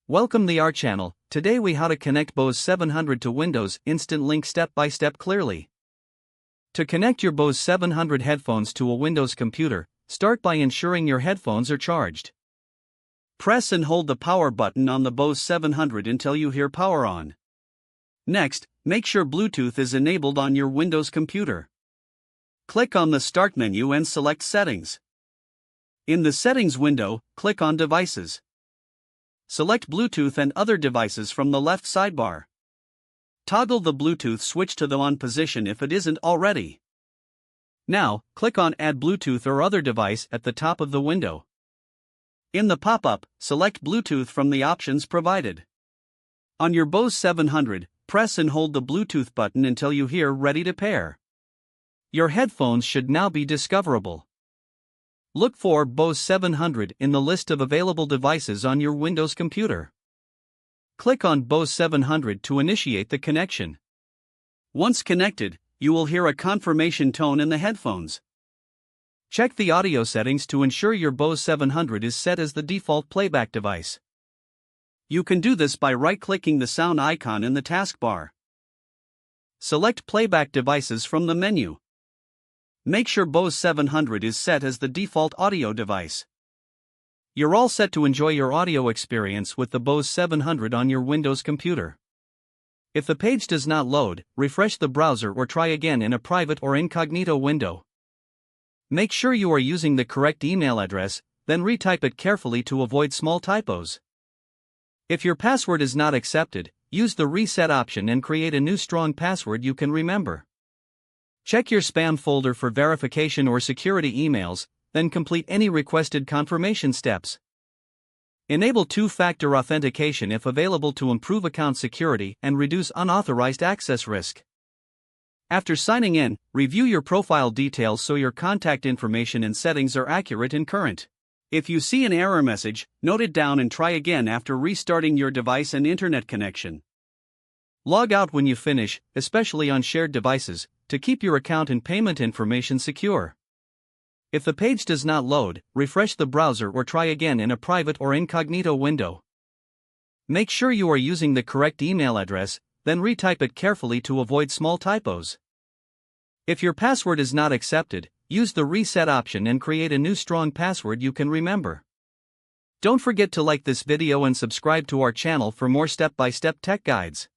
Welcome to our channel. Today we how to connect Bose 700 to Windows Instant Link step by step clearly. To connect your Bose 700 headphones to a Windows computer, start by ensuring your headphones are charged. Press and hold the power button on the Bose 700 until you hear power on. Next, make sure Bluetooth is enabled on your Windows computer. Click on the Start menu and select Settings. In the Settings window, click on Devices. Select Bluetooth and other devices from the left sidebar. Toggle the Bluetooth switch to the on position if it isn't already. Now, click on Add Bluetooth or other device at the top of the window. In the pop-up, select Bluetooth from the options provided. On your Bose 700, press and hold the Bluetooth button until you hear Ready to Pair. Your headphones should now be discoverable. Look for Bose 700 in the list of available devices on your Windows computer. Click on Bose 700 to initiate the connection. Once connected, you will hear a confirmation tone in the headphones. Check the audio settings to ensure your Bose 700 is set as the default playback device. You can do this by right-clicking the sound icon in the taskbar. Select Playback Devices from the menu. Make sure Bose 700 is set as the default audio device. You're all set to enjoy your audio experience with the Bose 700 on your Windows computer. If the page does not load, refresh the browser or try again in a private or incognito window. Make sure you are using the correct email address, then retype it carefully to avoid small typos. If your password is not accepted, use the reset option and create a new strong password you can remember. Check your spam folder for verification or security emails, then complete any requested confirmation steps. Enable two-factor authentication if available to improve account security and reduce unauthorized access risk. After signing in, review your profile details so your contact information and settings are accurate and current. If you see an error message, note it down and try again after restarting your device and internet connection. Log out when you finish, especially on shared devices, to keep your account and payment information secure. If the page does not load, refresh the browser or try again in a private or incognito window. Make sure you are using the correct email address, then retype it carefully to avoid small typos. If your password is not accepted, use the reset option and create a new strong password you can remember. Don't forget to like this video and subscribe to our channel for more step-by-step tech guides.